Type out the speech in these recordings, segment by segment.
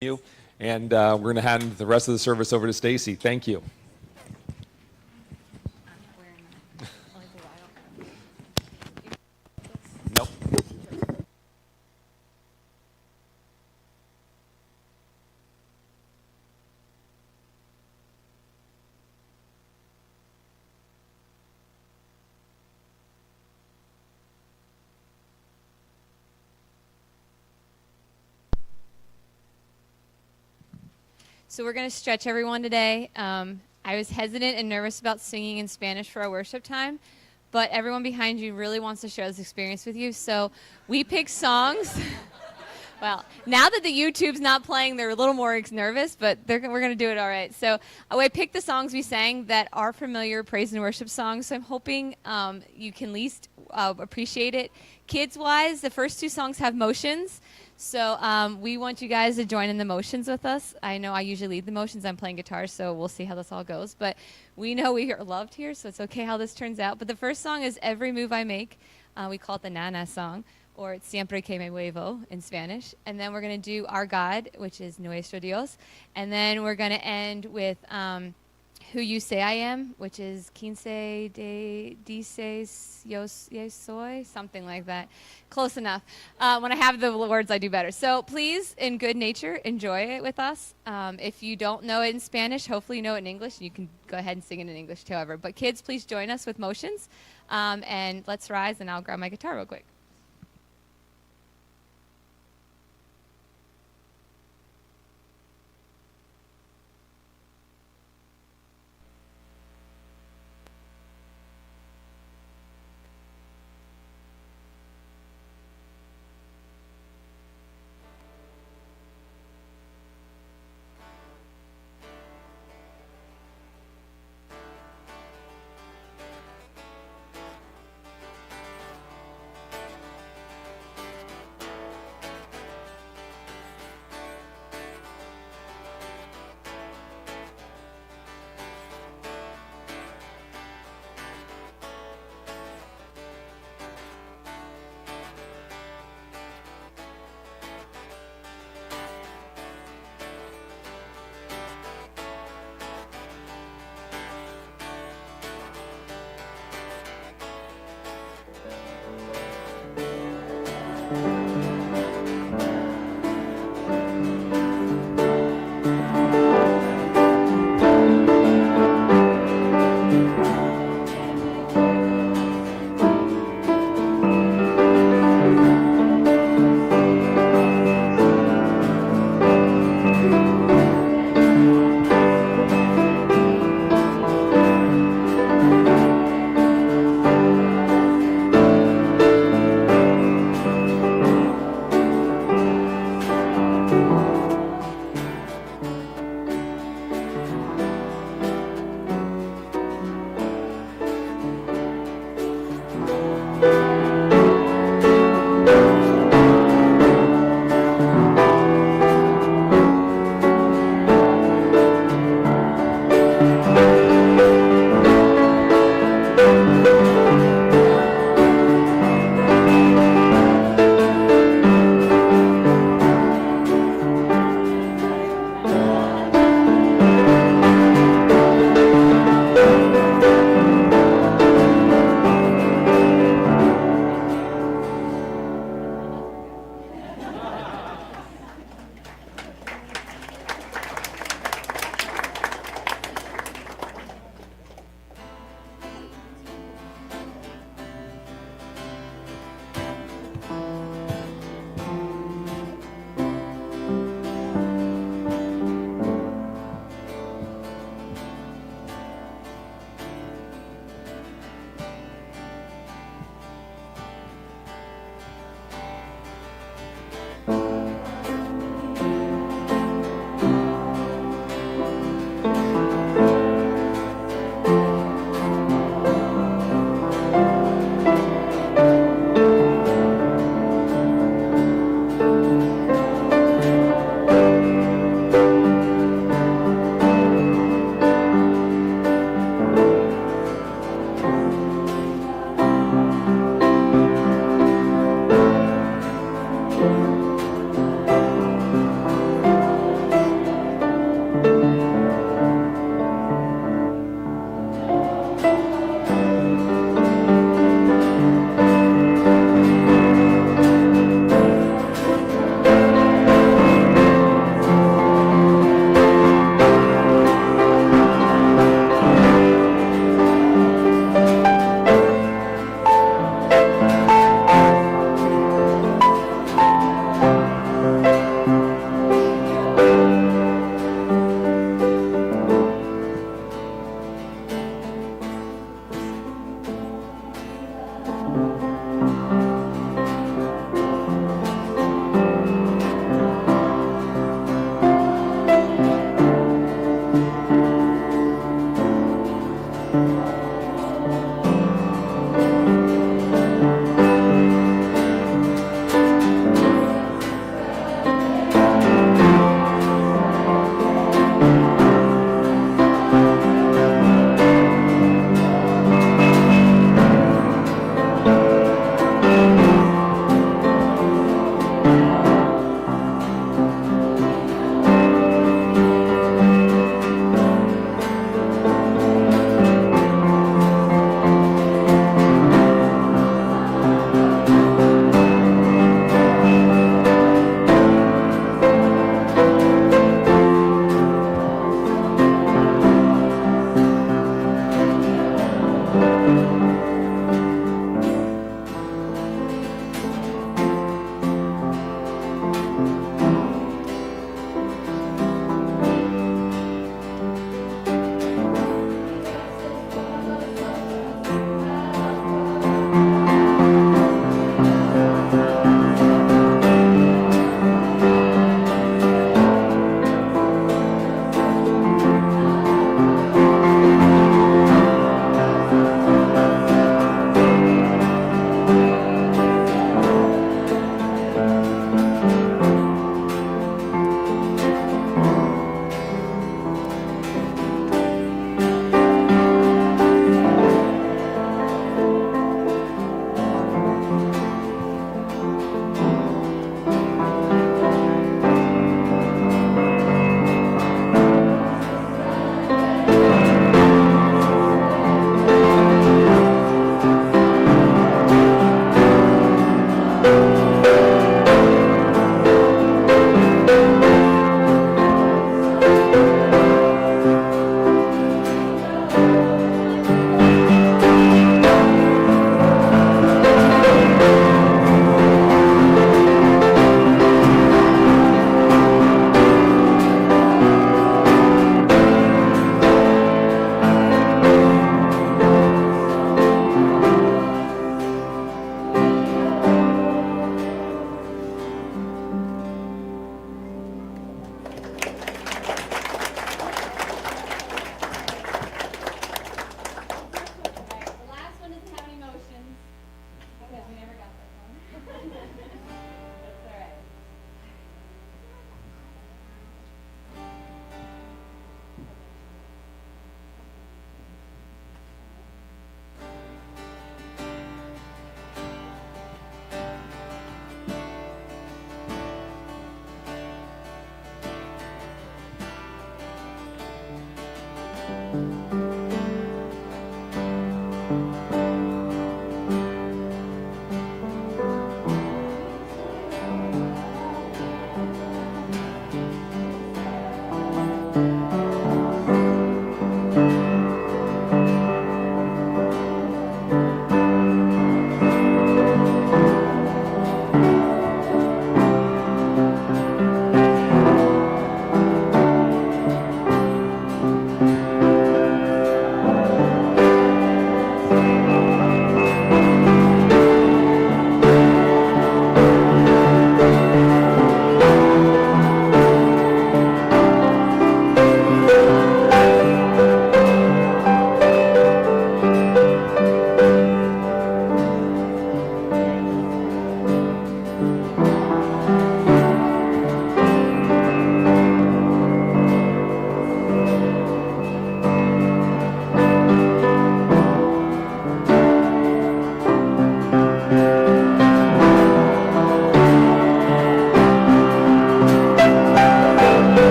you. And we're going to hand the rest of the service over to Stacy. Thank you. Nope. So we're going to stretch everyone today. I was hesitant and nervous about singing in Spanish for our worship time, but everyone behind you really wants to share this experience with you. So we picked songs. Well, now that the YouTube's not playing, they're a little more nervous, but we're going to do it all right. So I picked the songs we sang that are familiar praise and worship songs, so I'm hoping you can at least appreciate it. Kids-wise, the first two songs have motions, so we want you guys to join in the motions with us. I know I usually lead the motions. I'm playing guitar, so we'll see how this all goes. But we know we are loved here, so it's okay how this turns out. But the first song is Every Move I Make. We call it the Nana song, or it's Siempre que me muevo in Spanish. And then we're going to do Our God, which is Nuestro Dios. And then we're going to end with Who You Say I Am, which is Quince de dices yo soy, something like that. Close enough. When I have the words, I do better. So please, in good nature, enjoy it with us. If you don't know it in Spanish, hopefully you know it in English, and you can go ahead and sing it in English, however. But kids, please join us with motions. And let's rise, and I'll grab my guitar real quick.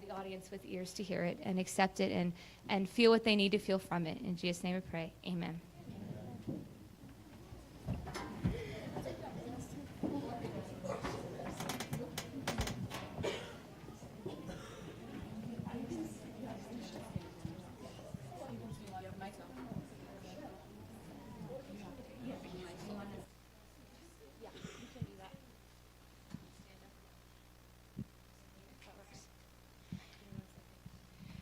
The audience with ears to hear it and accept it and feel what they need to feel from it. In Jesus' name we pray. Amen.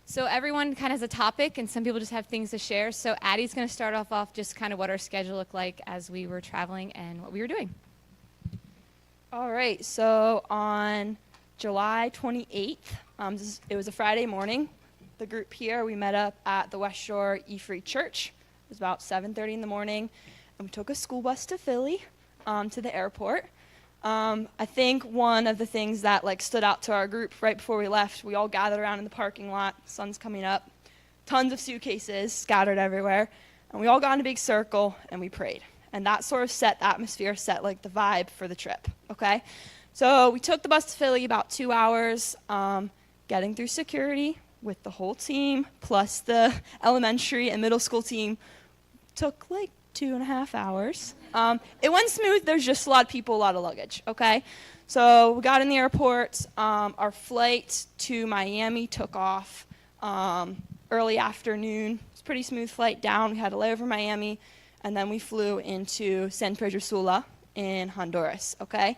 So everyone kind of has a topic, and some people just have things to share. So Addie's going to start off just kind of what our schedule looked like as we were traveling and what we were doing. All right, so on July 28th, it was a Friday morning. The group here, we met up at the West Shore E-Free Church. It was about 7:30 in the morning, and we took a school bus to Philly, to the airport. I think one of the things that stood out to our group right before we left, we all gathered around in the parking lot, sun's coming up, tons of suitcases scattered everywhere, and we all got in a big circle and we prayed. And that sort of set the atmosphere, set like the vibe for the trip, okay? So we took the bus to Philly, about 2 hours, getting through security with the whole team, plus the elementary and middle school team, took like 2.5 hours. It went smooth. There's just a lot of people, a lot of luggage, okay? So we got in the airport. Our flight to Miami took off early afternoon. It was a pretty smooth flight down. We had a layover in Miami, and then we flew into San Pedro Sula in Honduras, okay?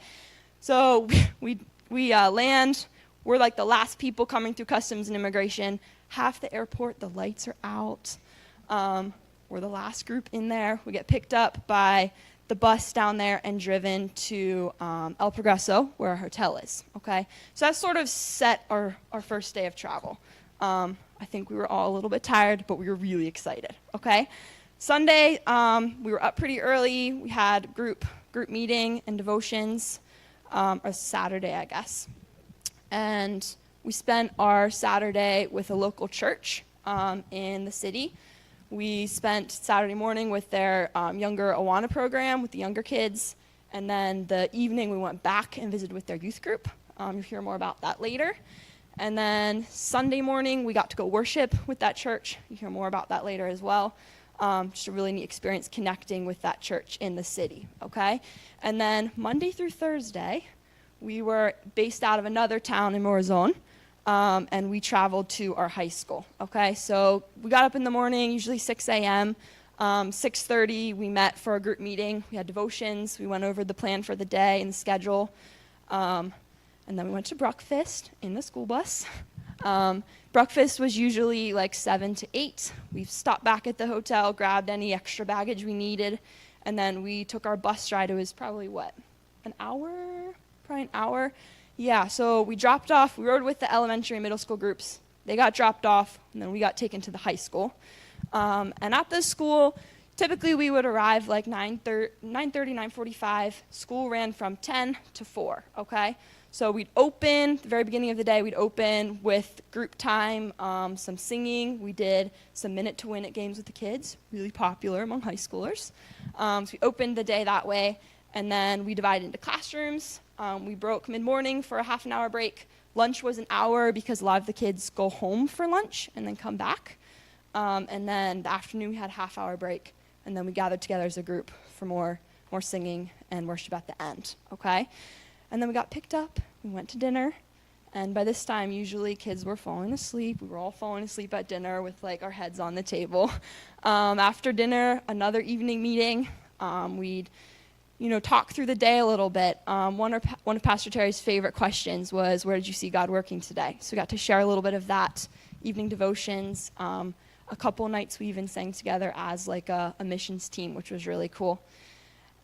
So we land. We're like the last people coming through customs and immigration. Half the airport, the lights are out. We're the last group in there. We get picked up by the bus down there and driven to El Progreso, where our hotel is, okay? So that sort of set our first day of travel. I think we were all a little bit tired, but we were really excited, okay? Sunday, we were up pretty early. We had group meeting and devotions, or Saturday, I guess. And we spent our Saturday with a local church in the city. We spent Saturday morning with their younger Awana program with the younger kids, and then the evening we went back and visited with their youth group. You'll hear more about that later. And then Sunday morning we got to go worship with that church. You'll hear more about that later as well. Just a really neat experience connecting with that church in the city, okay? And then Monday through Thursday, we were based out of another town in Morazon. And we traveled to our high school, okay? So we got up in the morning, usually 6 a.m. 6:30, we met for a group meeting. We had devotions. We went over the plan for the day and the schedule. And then we went to breakfast in the school bus. Breakfast was usually like 7 to 8. We stopped back at the hotel, grabbed any extra baggage we needed, and then we took our bus ride. It was probably, what, an hour? Probably an hour. Yeah, so we dropped off. We rode with the elementary and middle school groups. They got dropped off, and then we got taken to the high school. And at the school, typically we would arrive like 9:30, 9:45. School ran from 10 to 4, okay? So we'd open, the very beginning of the day, we'd open with group time, some singing. We did some Minute to Win It games with the kids, really popular among high schoolers. So we opened the day that way, and then we divided into classrooms. We broke mid-morning for a half an hour break. Lunch was an hour because a lot of the kids go home for lunch and then come back. And then the afternoon we had a half-hour break, and then we gathered together as a group for more singing and worship at the end, okay? And then we got picked up. We went to dinner, and by this time, usually kids were falling asleep. We were all falling asleep at dinner with like our heads on the table. After dinner, another evening meeting. We'd talk through the day a little bit. One of Pastor Terry's favorite questions was, where did you see God working today? So we got to share a little bit of that, evening devotions. A couple nights we even sang together as like a missions team, which was really cool.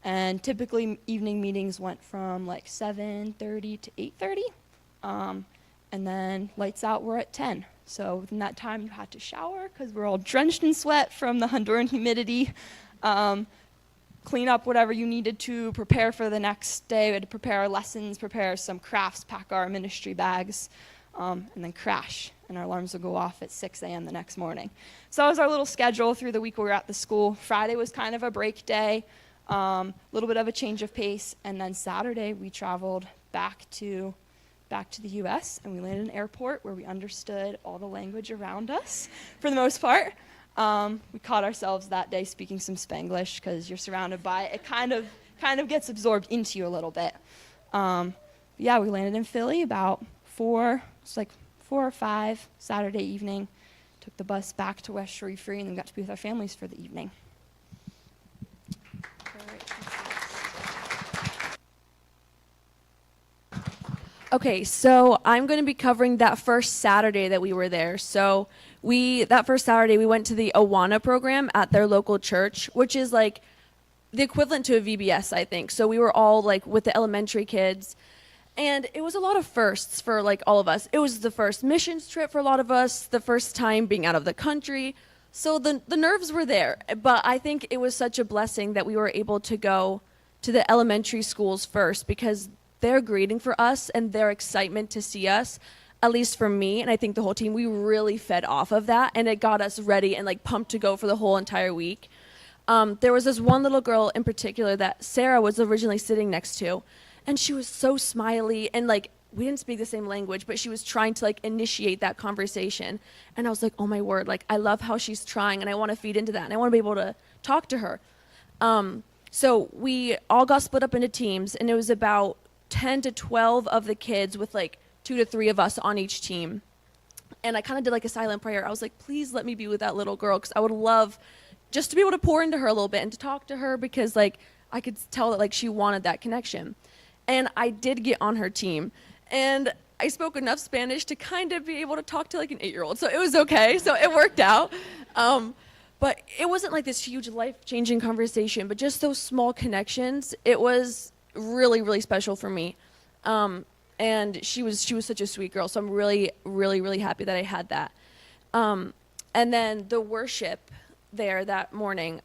And typically evening meetings went from like 7:30 to 8:30. And then lights out were at 10. So within that time you had to shower because we're all drenched in sweat from the Honduran humidity. Clean up whatever you needed to, prepare for the next day. We had to prepare our lessons, prepare some crafts, pack our ministry bags, and then crash. And our alarms would go off at 6 a.m. the next morning. So that was our little schedule through the week we were at the school. Friday was kind of a break day, a little bit of a change of pace. And then Saturday we traveled back to the U.S. and we landed in an airport where we understood all the language around us for the most part. We caught ourselves that day speaking some Spanglish because you're surrounded by it. It kind of gets absorbed into you a little bit. Yeah, we landed in Philly about 4 or 5 Saturday evening. Took the bus back to West Shore Free and then got to be with our families for the evening. Okay, so I'm going to be covering that first Saturday that we were there. So that first Saturday, we went to the Awana program at their local church, which is like the equivalent to a VBS, I think. So we were all like with the elementary kids, and it was a lot of firsts for like all of us. It was the first missions trip for a lot of us, the first time being out of the country. So the nerves were there, but I think it was such a blessing that we were able to go to the elementary schools first because their greeting for us and their excitement to see us, at least for me, and I think the whole team, we really fed off of that, and it got us ready and like pumped to go for the whole entire week. there was this one little girl in particular that Sarah was originally sitting next to, and she was so smiley, and like we didn't speak the same language, but she was trying to like initiate that conversation. And I was like, oh my word, like I love how she's trying, and I want to feed into that, and I want to be able to talk to her. So we all got split up into teams, and it was about 10 to 12 of the kids with like 2 to 3 of us on each team. And I kind of did like a silent prayer. I was like, please let me be with that little girl, because I would love just to be able to pour into her a little bit and to talk to her, because like I could tell that like she wanted that connection. And I did get on her team, and I spoke enough Spanish to kind of be able to talk to like an 8-year-old, so it was okay. So it worked out. But it wasn't like this huge life-changing conversation, but just those small connections. It was really, really special for me. And she was such a sweet girl, so I'm really, really, really happy that I had that. And then the worship there that morning.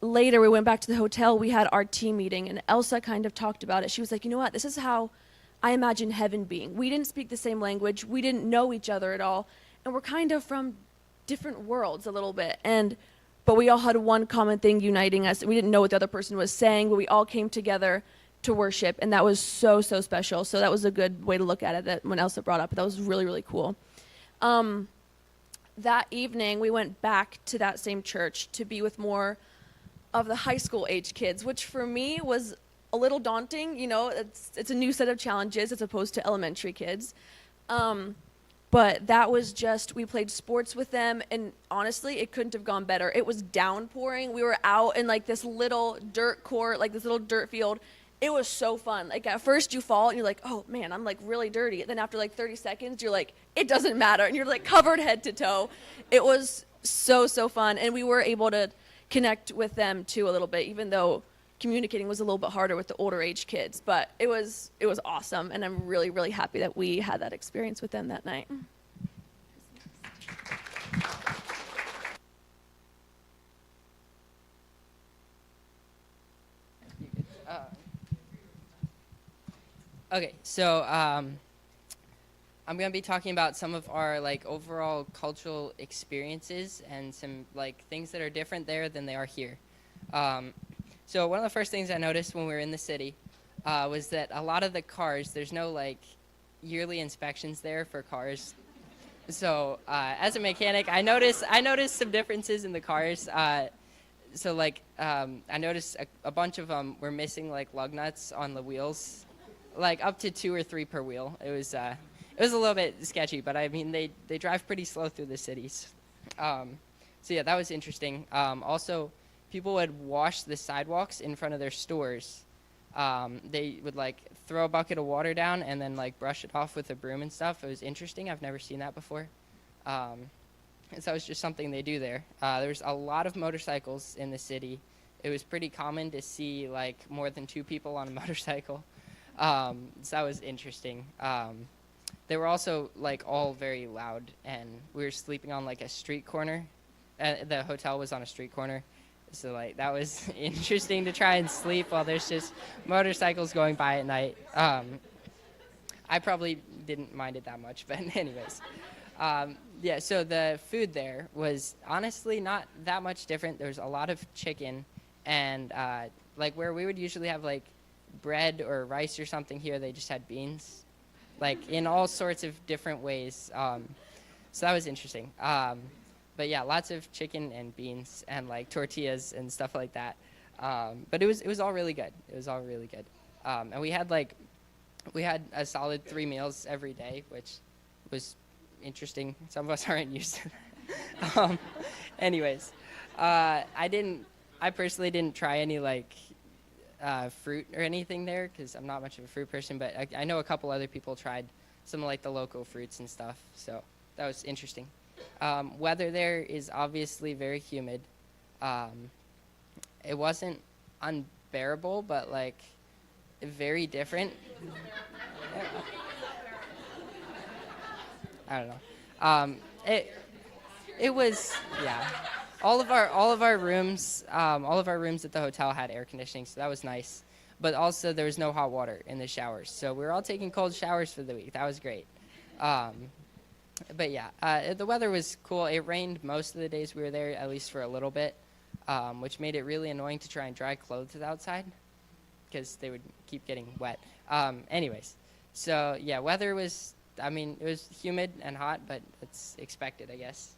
Later, we went back to the hotel. We had our team meeting, and Elsa kind of talked about it. She was like, you know what? This is how I imagine heaven being. We didn't speak the same language. We didn't know each other at all. And we're kind of from different worlds a little bit. But we all had one common thing uniting us. We didn't know what the other person was saying, but we all came together to worship, and that was so, so special. So that was a good way to look at it, that when Elsa brought up, that was really, really cool. That evening, we went back to that same church to be with more of the high school age kids, which for me was a little daunting. You know, it's a new set of challenges as opposed to elementary kids. But that was just, we played sports with them, and honestly, it couldn't have gone better. It was downpouring. We were out in like this little dirt court, like this little dirt field. It was so fun. Like at first you fall and you're like, oh man, I'm like really dirty. And then after like 30 seconds, you're like, it doesn't matter. And you're like covered head to toe. It was so, so fun. And we were able to connect with them too a little bit, even though communicating was a little bit harder with the older age kids. But it was awesome. And I'm really, really happy that we had that experience with them that night. Okay, so I'm going to be talking about some of our like overall cultural experiences and some like things that are different there than they are here. So one of the first things I noticed when we were in the city was that a lot of the cars, there's no like yearly inspections there for cars. So as a mechanic, I noticed some differences in the cars. So like I noticed a bunch of them were missing like lug nuts on the wheels, like up to 2 or 3 per wheel. It was a little bit sketchy, but I mean they drive pretty slow through the cities. So yeah, that was interesting. Also, people would wash the sidewalks in front of their stores. They would like throw a bucket of water down and then like brush it off with a broom and stuff. It was interesting. I've never seen that before. And so it was just something they do there. There's a lot of motorcycles in the city. It was pretty common to see like more than 2 people on a motorcycle. So that was interesting. They were also like all very loud, and we were sleeping on like a street corner. The hotel was on a street corner. So like that was interesting to try and sleep while there's just motorcycles going by at night. I probably didn't mind it that much, but anyways. Yeah, so the food there was honestly not that much different. There was a lot of chicken, and like where we would usually have like bread or rice or something, here they just had beans, like in all sorts of different ways. So that was interesting. But yeah, lots of chicken and beans and like tortillas and stuff like that. But it was all really good. It was all really good. And we had a solid 3 meals every day, which was interesting. Some of us aren't used to that. Anyways, I personally didn't try any like fruit or anything there because I'm not much of a fruit person, but I know a couple other people tried some of like the local fruits and stuff. So that was interesting. Weather there is obviously very humid. It wasn't unbearable, but like very different. I don't know. It was, yeah. All of our rooms at the hotel had air conditioning, so that was nice. But also there was no hot water in the showers, so we were all taking cold showers for the week. That was great. But yeah, the weather was cool. It rained most of the days we were there, at least for a little bit. which made it really annoying to try and dry clothes outside because they would keep getting wet. Anyways, so yeah, weather was, I mean, it was humid and hot, but it's expected, I guess.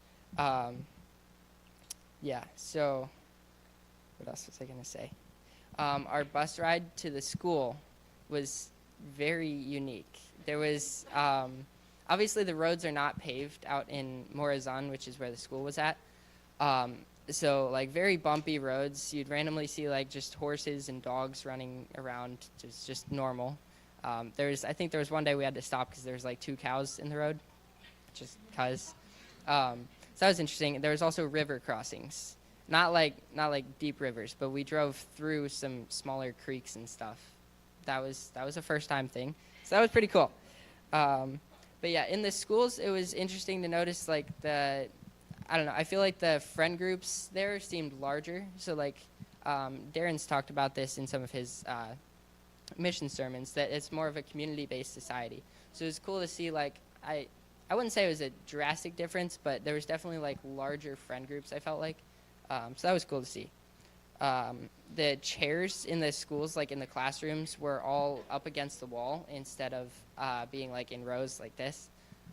Yeah, so what else was I going to say? Our bus ride to the school was very unique. There was, obviously the roads are not paved out in Morazan, which is where the school was at. So like very bumpy roads. You'd randomly see like just horses and dogs running around, just normal. I think there was one day we had to stop because there was like 2 cows in the road, just cause. So that was interesting. There was also river crossings, not like deep rivers, but we drove through some smaller creeks and stuff. That was a first time thing. So that was pretty cool. But yeah, in the schools, it was interesting to notice like I don't know, I feel like the friend groups there seemed larger. So like Darren's talked about this in some of his mission sermons, that it's more of a community-based society. So it was cool to see like, I wouldn't say it was a drastic difference, but there was definitely like larger friend groups, I felt like. So that was cool to see. The chairs in the schools, like in the classrooms, were all up against the wall instead of being like in rows like this.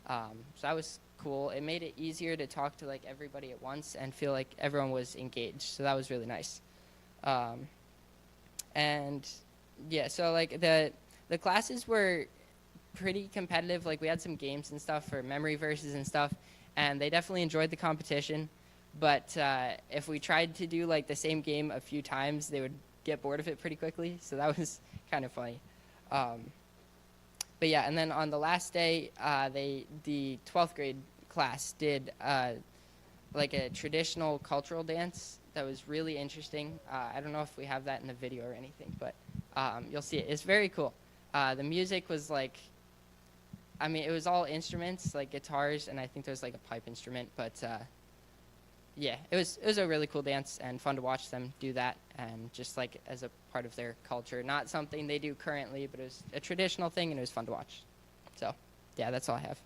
So that was cool. It made it easier to talk to like everybody at once and feel like everyone was engaged. So that was really nice. And yeah, so like the classes were pretty competitive. Like we had some games and stuff for memory verses and stuff, and they definitely enjoyed the competition. But if we tried to do like the same game a few times, they would get bored of it pretty quickly. So that was kind of funny. But yeah, and then on the last day, the 12th grade class did like a traditional cultural dance that was really interesting. I don't know if we have that in the video or anything, but you'll see it. It's very cool. The music was like, I mean, it was all instruments, like guitars, and I think there was like a pipe instrument, but yeah, it was a really cool dance and fun to watch them do that, and just like as a part of their culture. Not something they do currently, but it was a traditional thing, and it was fun to watch. So yeah, that's all I have.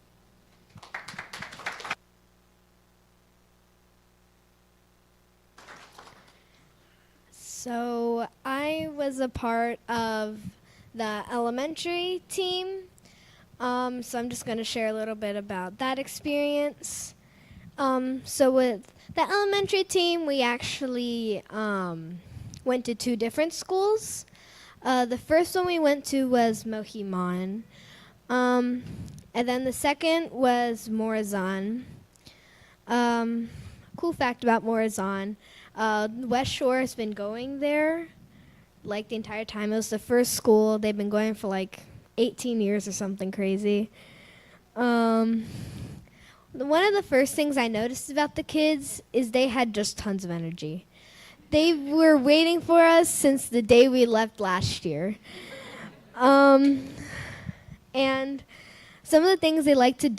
So I was a part of the elementary team. So I'm just going to share a little bit about that experience. So with the elementary team, we actually went to 2 different schools. The first one we went to was Mohimon. And then the second was Morazan. Cool fact about Morazan, West Shore has been going there like the entire time. It was the first school. They've been going for like 18 years or something crazy. One of the first things I noticed about the kids is they had just tons of energy. They were waiting for us since the day we left last year. And some of the things they like to do